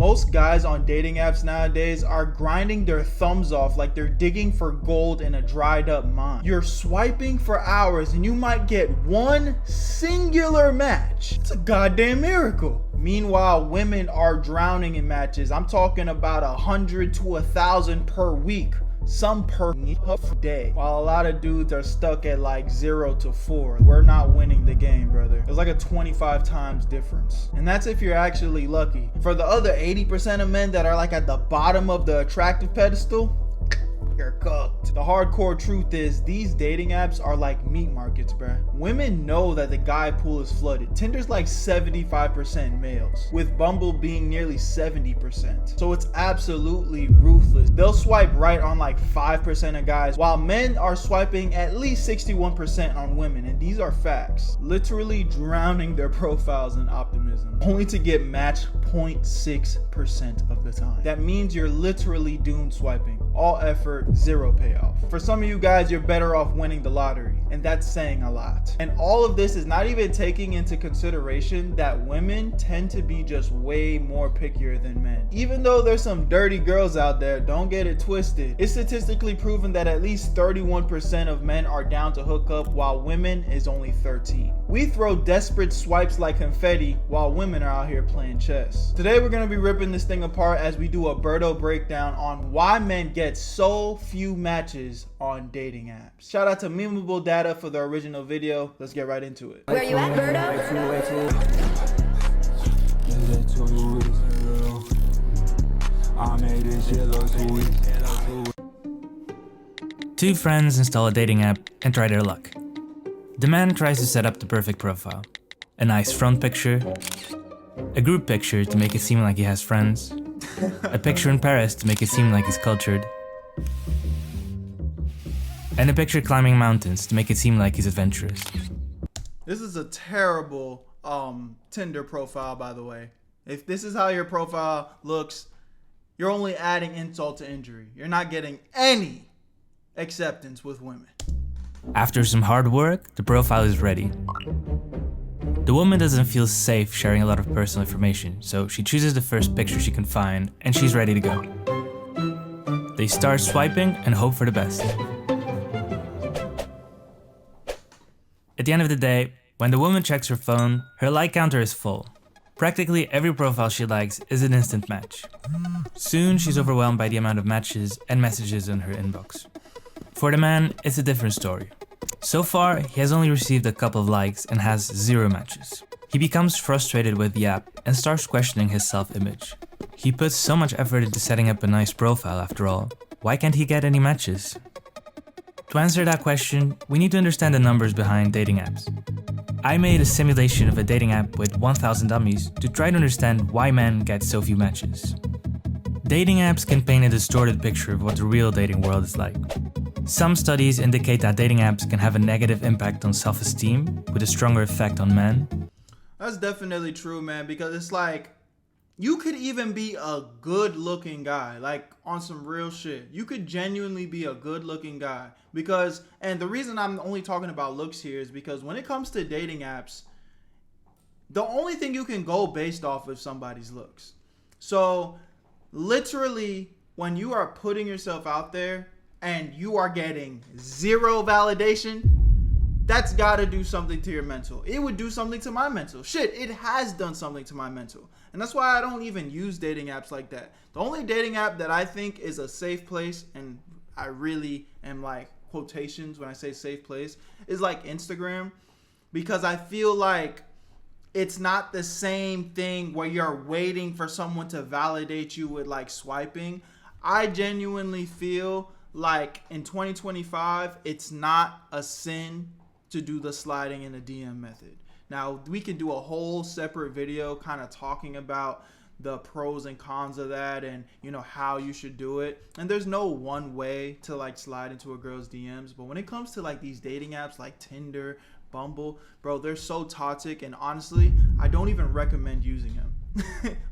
Most guys on dating apps nowadays are grinding their thumbs off like they're digging for gold in a dried up mine. You're swiping for hours and you might get one singular match. It's a goddamn miracle. Meanwhile, women are drowning in matches. I'm talking about 100 to 1,000 per week. Some per day, while a lot of dudes are stuck at like 0 to 4. We're not winning the game, brother. There's like a 25 times difference, and that's if you're actually lucky. For the other 80% of men that are like at the bottom of the attractive pedestal, you're cooked. The hardcore truth is these dating apps are like meat markets, bruh. Women know that the guy pool is flooded. Tinder's like 75% males, with Bumble being nearly 70%. So it's absolutely ruthless. They'll swipe right on like 5% of guys, while men are swiping at least 61% on women, and these are facts. Literally drowning their profiles in optimism, only to get matched 0.6% of the time. That means you're literally doomed swiping. All effort, zero payoff. For some of you guys, you're better off winning the lottery, and that's saying a lot. And all of this is not even taking into consideration that women tend to be just way more pickier than men. Even though there's some dirty girls out there, don't get it twisted. It's statistically proven that at least 31% of men are down to hook up, while women is only 13. We throw desperate swipes like confetti, while women are out here playing chess. Today we're gonna be ripping this thing apart as we do a Berto breakdown on why men get so few matches on dating apps. Shout out to Memeable Data for the original video. Let's get right into it. Where you at, Berto? Two friends install a dating app and try their luck. The man tries to set up the perfect profile. A nice front picture, a group picture to make it seem like he has friends, a picture in Paris to make it seem like he's cultured, and a picture climbing mountains to make it seem like he's adventurous. This is a terrible Tinder profile, by the way. If this is how your profile looks, you're only adding insult to injury. You're not getting any acceptance with women. After some hard work, the profile is ready. The woman doesn't feel safe sharing a lot of personal information, so she chooses the first picture she can find, and she's ready to go. They start swiping and hope for the best. At the end of the day, when the woman checks her phone, her like counter is full. Practically every profile she likes is an instant match. Soon she's overwhelmed by the amount of matches and messages in her inbox. For the man, it's a different story. So far, he has only received a couple of likes and has 0 matches. He becomes frustrated with the app and starts questioning his self-image. He puts so much effort into setting up a nice profile after all. Why can't he get any matches? To answer that question, we need to understand the numbers behind dating apps. I made a simulation of a dating app with 1,000 dummies to try to understand why men get so few matches. Dating apps can paint a distorted picture of what the real dating world is like. Some studies indicate that dating apps can have a negative impact on self-esteem, with a stronger effect on men. That's definitely true, man, because it's like, you could even be a good-looking guy, like on some real shit. You could genuinely be a good-looking guy because, and the reason I'm only talking about looks here is because when it comes to dating apps, the only thing you can go based off of somebody's looks. So literally, when you are putting yourself out there and you are getting 0 validation, that's gotta do something to your mental. It would do something to my mental. Shit, it has done something to my mental. And that's why I don't even use dating apps like that. The only dating app that I think is a safe place, and I really am like quotations when I say safe place, is like Instagram. Because I feel like it's not the same thing where you're waiting for someone to validate you with like swiping. I genuinely feel like in 2025, it's not a sin to do the sliding in a DM method. Now, we can do a whole separate video kind of talking about the pros and cons of that and, you know, how you should do it. And there's no one way to like slide into a girl's DMs. But when it comes to like these dating apps like Tinder, Bumble, bro, they're so toxic. And honestly, I don't even recommend using them.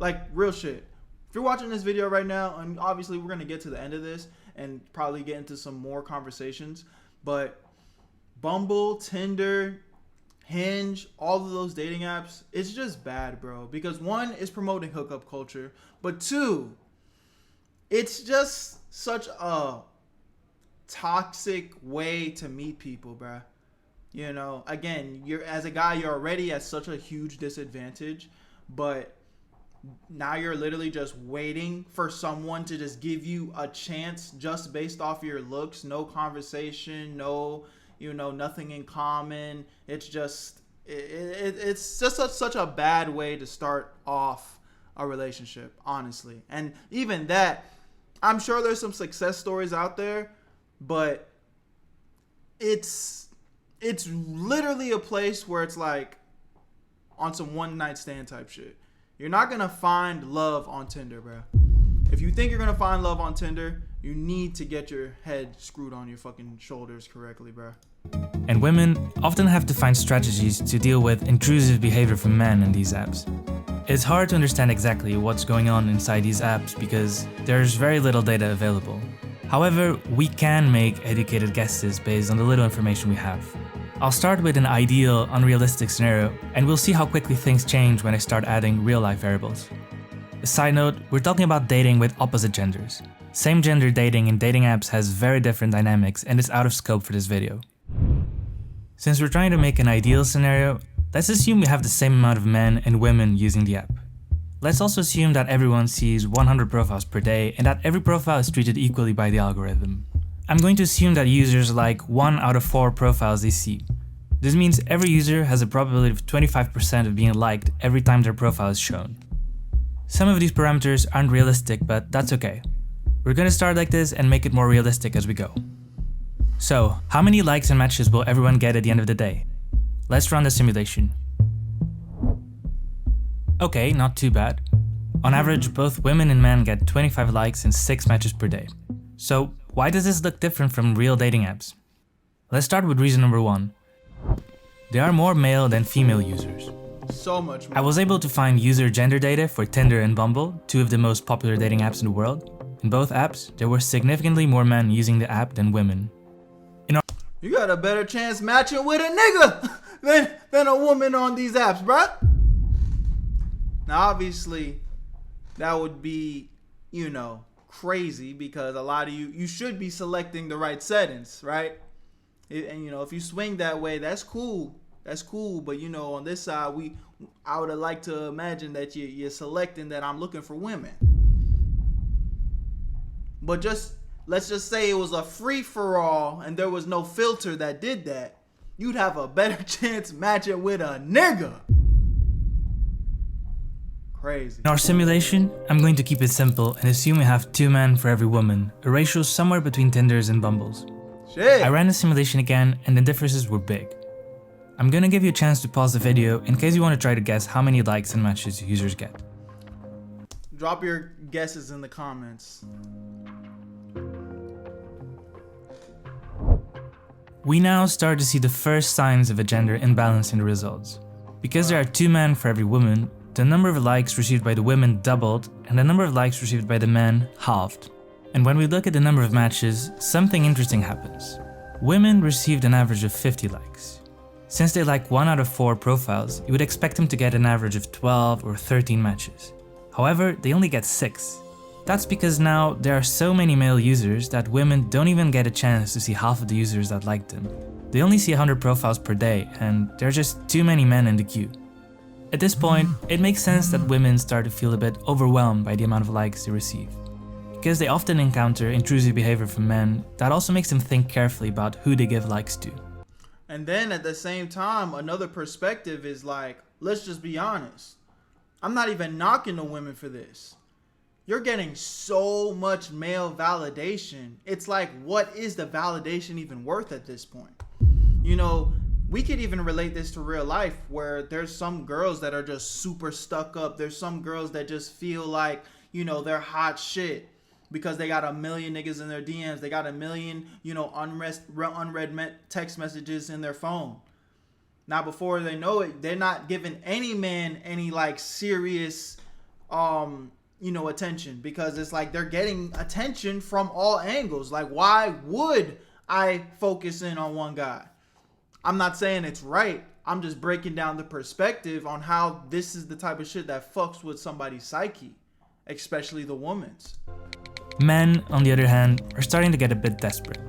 Like, real shit. If you're watching this video right now, and obviously we're going to get to the end of this and probably get into some more conversations, but Bumble, Tinder, Hinge, all of those dating apps, it's just bad, bro. Because one, is promoting hookup culture, but two, it's just such a toxic way to meet people, bro. You know, again, you're as a guy, you're already at such a huge disadvantage, but now you're literally just waiting for someone to just give you a chance just based off your looks, no conversation, no, nothing in common. It's just it's just such a bad way to start off a relationship, honestly. And even that, I'm sure there's some success stories out there, but it's literally a place where it's like on some one night stand type shit. You're not gonna find love on Tinder, bro. If you think you're gonna find love on Tinder, you need to get your head screwed on your fucking shoulders correctly, bro. And women often have to find strategies to deal with intrusive behavior from men in these apps. It's hard to understand exactly what's going on inside these apps because there's very little data available. However, we can make educated guesses based on the little information we have. I'll start with an ideal, unrealistic scenario, and we'll see how quickly things change when I start adding real-life variables. A side note, we're talking about dating with opposite genders. Same gender dating in dating apps has very different dynamics and is out of scope for this video. Since we're trying to make an ideal scenario, let's assume we have the same amount of men and women using the app. Let's also assume that everyone sees 100 profiles per day and that every profile is treated equally by the algorithm. I'm going to assume that users like 1 out of 4 profiles they see. This means every user has a probability of 25% of being liked every time their profile is shown. Some of these parameters aren't realistic, but that's okay. We're gonna start like this and make it more realistic as we go. So, how many likes and matches will everyone get at the end of the day? Let's run the simulation. Okay, not too bad. On average, both women and men get 25 likes and 6 matches per day. So, why does this look different from real dating apps? Let's start with reason number 1. There are more male than female users. So much more. I was able to find user gender data for Tinder and Bumble, 2 of the most popular dating apps in the world. In both apps, there were significantly more men using the app than women. You got a better chance matching with a nigga than a woman on these apps, bruh. Now, obviously, that would be, crazy because a lot of you should be selecting the right settings, right? And, if you swing that way, that's cool. That's cool. But, on this side, I would have liked to imagine that you're selecting that I'm looking for women. But let's just say it was a free-for-all and there was no filter that did that. You'd have a better chance matching with a nigga. Crazy. In our simulation, I'm going to keep it simple and assume we have 2 men for every woman, a ratio somewhere between Tinders and Bumbles. Shit. I ran the simulation again and the differences were big. I'm gonna give you a chance to pause the video in case you want to try to guess how many likes and matches users get. Drop your guesses in the comments. We now start to see the first signs of a gender imbalance in the results. Because there are 2 men for every woman, the number of likes received by the women doubled and the number of likes received by the men halved. And when we look at the number of matches, something interesting happens. Women received an average of 50 likes. Since they like 1 out of 4 profiles, you would expect them to get an average of 12 or 13 matches. However, they only get 6. That's because now there are so many male users that women don't even get a chance to see half of the users that like them. They only see 100 profiles per day and there are just too many men in the queue. At this point, it makes sense that women start to feel a bit overwhelmed by the amount of likes they receive. Because they often encounter intrusive behavior from men, that also makes them think carefully about who they give likes to. And then at the same time, another perspective is like, let's just be honest. I'm not even knocking the women for this. You're getting so much male validation. It's like, what is the validation even worth at this point? We could even relate this to real life where there's some girls that are just super stuck up. There's some girls that just feel like, they're hot shit because they got a million niggas in their DMs. They got a million, unread text messages in their phone. Now, before they know it, they're not giving any man any like serious, attention, because it's like they're getting attention from all angles. Like, why would I focus in on one guy? I'm not saying it's right. I'm just breaking down the perspective on how this is the type of shit that fucks with somebody's psyche, especially the woman's. Men, on the other hand, are starting to get a bit desperate.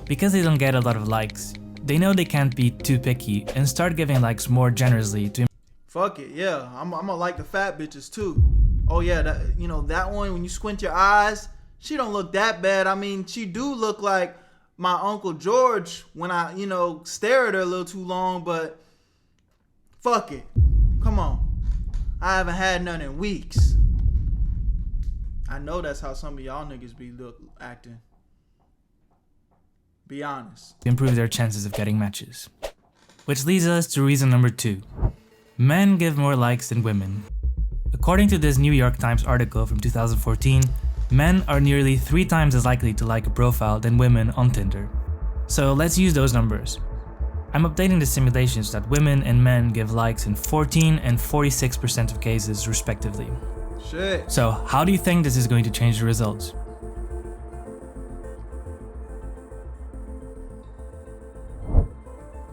Because they don't get a lot of likes, they know they can't be too picky and start giving likes more generously to Fuck it, yeah. I'm gonna like the fat bitches too. Oh yeah, that one, when you squint your eyes, she don't look that bad. I mean, she do look like my Uncle George when I, stare at her a little too long, but fuck it. Come on. I haven't had none in weeks. I know that's how some of y'all niggas be acting. Be honest. improve their chances of getting matches. Which leads us to reason number 2. Men give more likes than women. According to this New York Times article from 2014, men are nearly 3 times as likely to like a profile than women on Tinder. So let's use those numbers. I'm updating the simulations that women and men give likes in 14 and 46% of cases respectively. Shit. So how do you think this is going to change the results?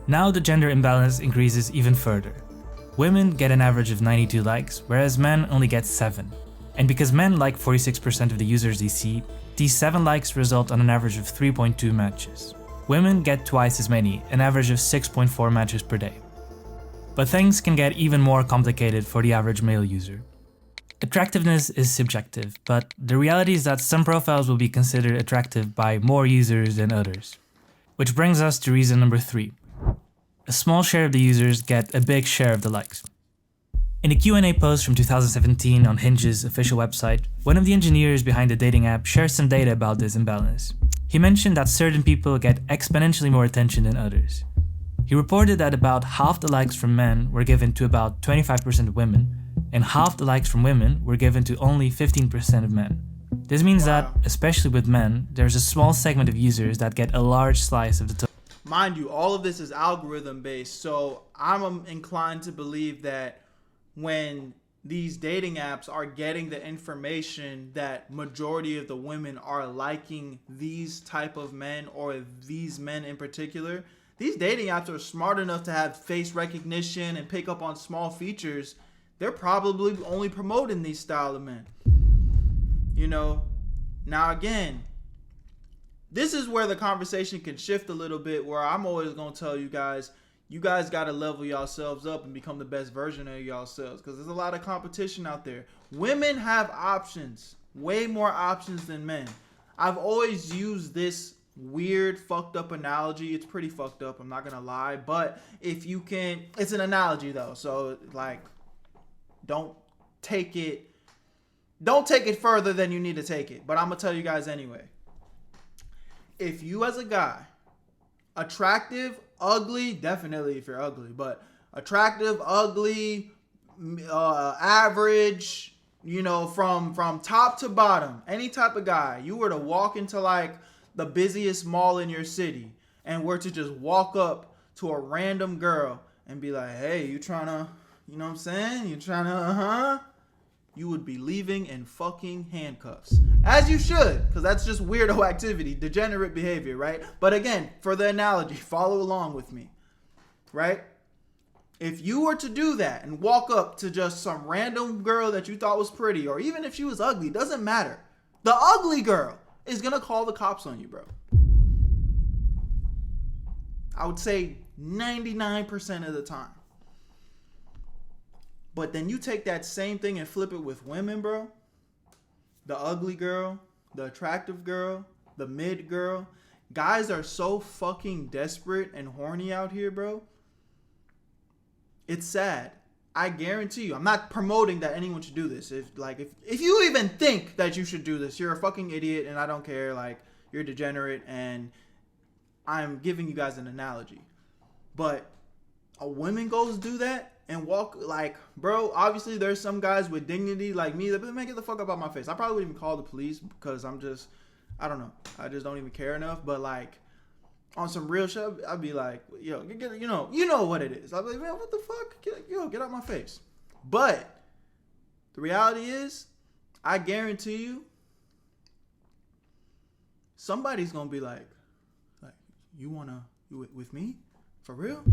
Now the gender imbalance increases even further. Women get an average of 92 likes, whereas men only get 7. And because men like 46% of the users they see, these 7 likes result on an average of 3.2 matches. Women get twice as many, an average of 6.4 matches per day. But things can get even more complicated for the average male user. Attractiveness is subjective, but the reality is that some profiles will be considered attractive by more users than others. Which brings us to reason number 3. A small share of the users get a big share of the likes. In a Q&A post from 2017 on Hinge's official website, one of the engineers behind the dating app shared some data about this imbalance. He mentioned that certain people get exponentially more attention than others. He reported that about half the likes from men were given to about 25% of women, and half the likes from women were given to only 15% of men. This means that, especially with men, there's a small segment of users that get a large slice of the total. Mind you, all of this is algorithm based, so I'm inclined to believe that when these dating apps are getting the information that majority of the women are liking these type of men, or these men in particular, these dating apps are smart enough to have face recognition and pick up on small features. They're probably only promoting these style of men. Now again, this is where the conversation can shift a little bit, where I'm always going to tell you guys got to level yourselves up and become the best version of yourselves, because there's a lot of competition out there. Women have options, way more options than men. I've always used this weird, fucked up analogy. It's pretty fucked up, I'm not going to lie, but if you can, it's an analogy though, so don't take it further than you need to take it, but I'm going to tell you guys anyway. If you as a guy, attractive, ugly, definitely if you're ugly, but attractive, ugly, average, from top to bottom, any type of guy, you were to walk into the busiest mall in your city and were to just walk up to a random girl and be like, hey, you trying to, you know what I'm saying? You trying to, you would be leaving in fucking handcuffs. As you should, because that's just weirdo activity, degenerate behavior, right? But again, for the analogy, follow along with me, right? If you were to do that and walk up to just some random girl that you thought was pretty, or even if she was ugly, doesn't matter. The ugly girl is going to call the cops on you, bro. I would say 99% of the time. But then you take that same thing and flip it with women, bro. The ugly girl, the attractive girl, the mid girl. Guys are so fucking desperate and horny out here, bro. It's sad. I guarantee you. I'm not promoting that anyone should do this. If you even think that you should do this, you're a fucking idiot, and I don't care. You're a degenerate, and I'm giving you guys an analogy. But a woman goes do that and walk bro, obviously there's some guys with dignity like me that, man, get the fuck up out my face. I probably wouldn't even call the police because I don't know. I just don't even care enough. But on some real shit, I'd be like, yo, you know what it is. I'd be like, man, what the fuck? Get out my face. But the reality is, I guarantee you, somebody's gonna be like, you with me? For real?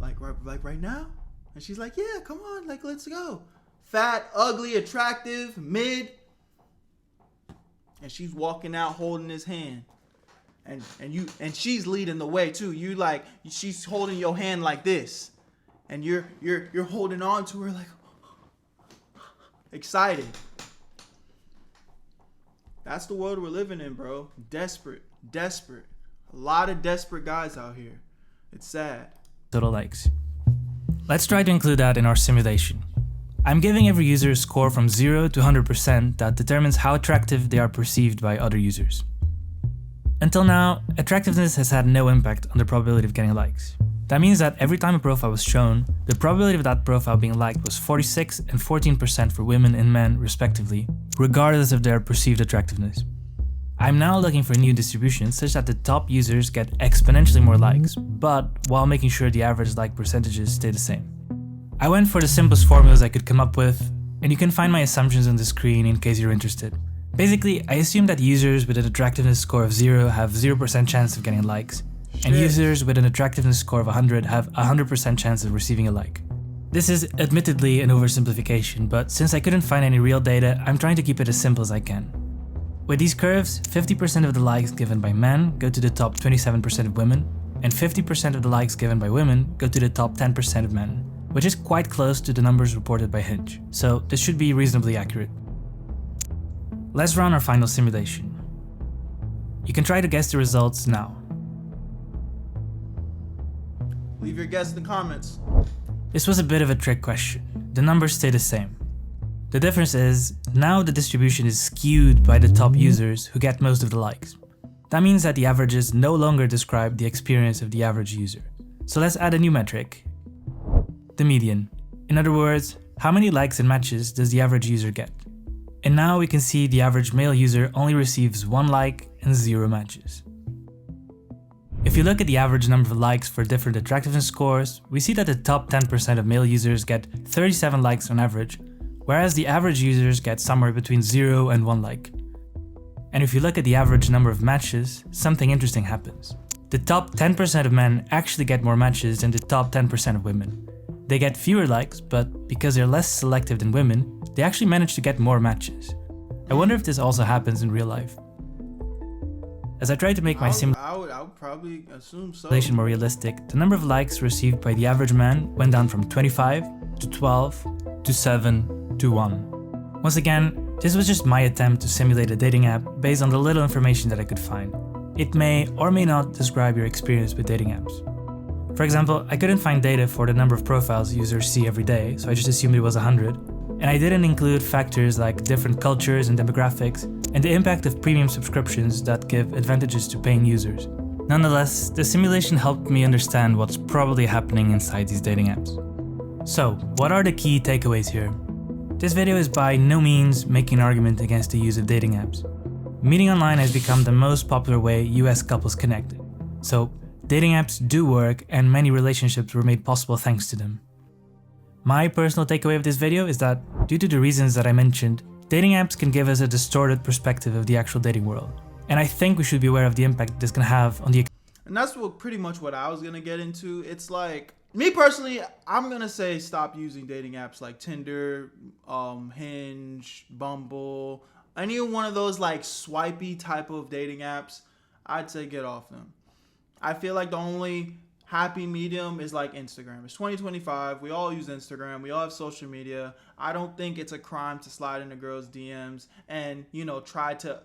Like right now? And she's like, yeah, come on, like, let's go. Fat, ugly, attractive, mid. And she's walking out holding his hand. And she's leading the way too. You like, she's holding your hand like this. And you're holding on to her like excited. That's the world we're living in, bro. Desperate. A lot of desperate guys out here. It's sad. Total likes. Let's try to include that in our simulation. I'm giving every user a score from 0 to 100% that determines how attractive they are perceived by other users. Until now, attractiveness has had no impact on the probability of getting likes. That means that every time a profile was shown, the probability of that profile being liked was 46 and 14% for women and men respectively, regardless of their perceived attractiveness. I'm now looking for a new distribution such that the top users get exponentially more likes, but while making sure the average like percentages stay the same. I went for the simplest formulas I could come up with, and you can find my assumptions on the screen in case you're interested. Basically, I assume that users with an attractiveness score of 0 have 0% chance of getting likes, and users with an attractiveness score of 100 have a 100% chance of receiving a like. This is admittedly an oversimplification, but since I couldn't find any real data, I'm trying to keep it as simple as I can. With these curves, 50% of the likes given by men go to the top 27% of women, and 50% of the likes given by women go to the top 10% of men, which is quite close to the numbers reported by Hinge, so this should be reasonably accurate. Let's run our final simulation. You can try to guess the results now. Leave your guess in the comments. This was a bit of a trick question. The numbers stay the same. The difference is, now the distribution is skewed by the top users who get most of the likes. That means that the averages no longer describe the experience of the average user. So let's add a new metric. The median. In other words, how many likes and matches does the average user get? And now we can see the average male user only receives 1 like and 0 matches. If you look at the average number of likes for different attractiveness scores, we see that the top 10% of male users get 37 likes on average, whereas the average users get somewhere between 0 and 1 like. And if you look at the average number of matches, something interesting happens. The top 10% of men actually get more matches than the top 10% of women. They get fewer likes, but because they're less selective than women, they actually manage to get more matches. I wonder if this also happens in real life. As I tried to make my I would probably assume so. simulation more realistic, the number of likes received by the average man went down from 25 to 12 to 7 to 1. Once again, this was just my attempt to simulate a dating app based on the little information that I could find. It may or may not describe your experience with dating apps. For example, I couldn't find data for the number of profiles users see every day, so I just assumed it was 100. And I didn't include factors like different cultures and demographics, and the impact of premium subscriptions that give advantages to paying users. Nonetheless, the simulation helped me understand what's probably happening inside these dating apps. So, what are the key takeaways here? This video is by no means making an argument against the use of dating apps. Meeting online has become the most popular way US couples connect. So, dating apps do work, and many relationships were made possible thanks to them. My personal takeaway of this video is that, due to the reasons that I mentioned, dating apps can give us a distorted perspective of the actual dating world. And I think we should be aware of the impact this can have on the... And that's pretty much what I was going to get into. It's like, me personally, I'm going to say stop using dating apps like Tinder, Hinge, Bumble, any one of those like swipey type of dating apps. I'd say get off them. I feel like the only happy medium is like Instagram. It's 2025. We all use Instagram. We all have social media. I don't think it's a crime to slide into girls' DMs and, try to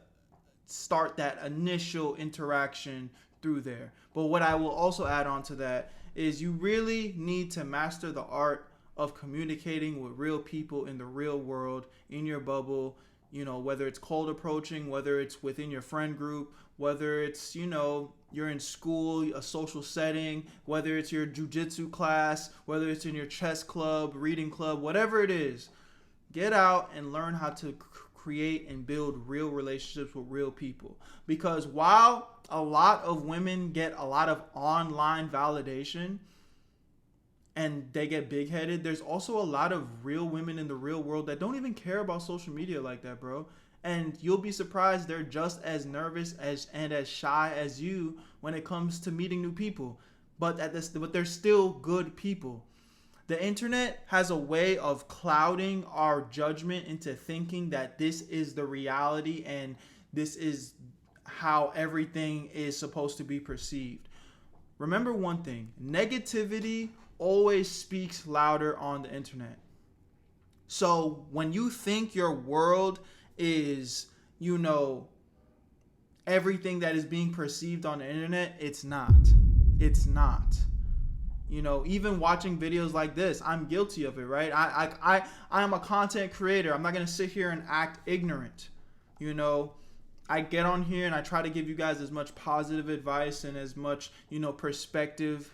start that initial interaction through there. But what I will also add on to that is you really need to master the art of communicating with real people in the real world, in your bubble, whether it's cold approaching, whether it's within your friend group, whether it's, you're in school, a social setting, whether it's your jiu-jitsu class, whether it's in your chess club, reading club, whatever it is, get out and learn how to create and build real relationships with real people. Because while a lot of women get a lot of online validation and they get big-headed, there's also a lot of real women in the real world that don't even care about social media like that, bro. And you'll be surprised they're just as nervous and as shy as you when it comes to meeting new people. but they're still good people. The internet has a way of clouding our judgment into thinking that this is the reality and this is how everything is supposed to be perceived. Remember one thing, negativity always speaks louder on the internet. So when you think your world is, everything that is being perceived on the internet, it's not. It's not. Even watching videos like this, I'm guilty of it, right? I am a content creator. I'm not going to sit here and act ignorant. I get on here and I try to give you guys as much positive advice and as much, perspective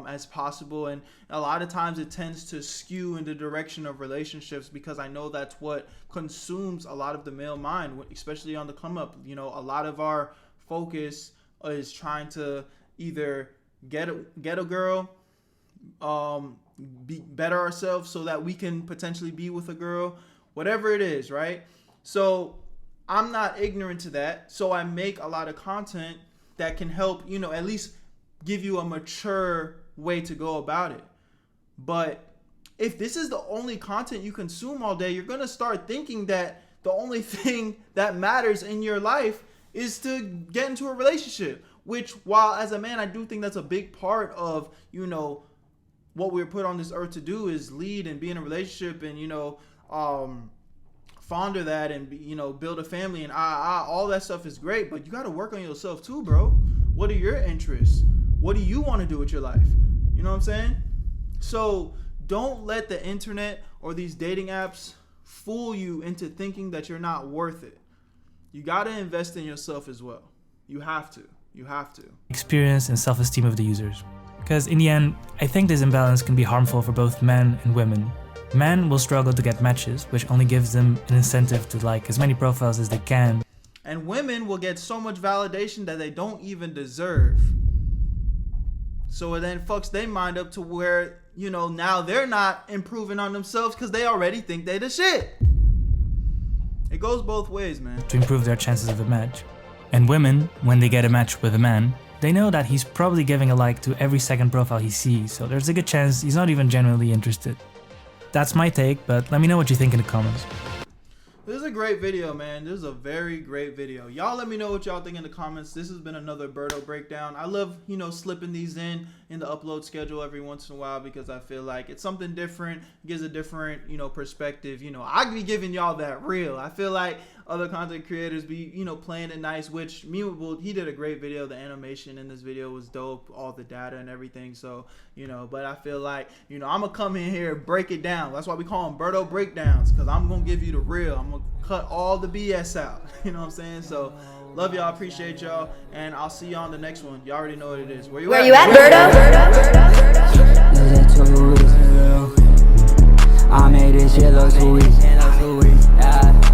as possible. And a lot of times it tends to skew in the direction of relationships because I know that's what consumes a lot of the male mind, especially on the come up. A lot of our focus is trying to either get a girl, better ourselves so that we can potentially be with a girl, whatever it is, right? So I'm not ignorant to that. So I make a lot of content that can help, at least give you a mature way to go about it. But if this is the only content you consume all day, you're going to start thinking that the only thing that matters in your life is to get into a relationship, which, while as a man, I do think that's a big part of, what we're put on this earth to do is lead and be in a relationship and, fonder that and, build a family and all that stuff is great, but you got to work on yourself too, bro. What are your interests? What do you want to do with your life? You know what I'm saying? So don't let the internet or these dating apps fool you into thinking that you're not worth it. You got to invest in yourself as well. You have to. Experience and self-esteem of the users. Because in the end, I think this imbalance can be harmful for both men and women. Men will struggle to get matches, which only gives them an incentive to like as many profiles as they can. And women will get so much validation that they don't even deserve. So it then fucks their mind up to where, now they're not improving on themselves because they already think they the shit. It goes both ways, man. To improve their chances of a match. And women, when they get a match with a man, they know that he's probably giving a like to every second profile he sees, so there's a good chance he's not even genuinely interested. That's my take, but let me know what you think in the comments. This is a great video, man. This is a very great video. Y'all let me know what y'all think in the comments. This has been another Berto breakdown. I love, slipping these in the upload schedule every once in a while because I feel like it's something different. It gives a different, perspective. I be giving y'all that real. I feel like other content creators be, playing it nice, which he did a great video. The animation in this video was dope, all the data and everything. So, but I feel like, I'm going to come in here and break it down. That's why we call them Berto breakdowns, because I'm going to give you the real. I'm going to cut all the BS out. You know what I'm saying? So, love y'all, appreciate y'all, and I'll see y'all on the next one. Y'all already know what it is. Where you at, Berto?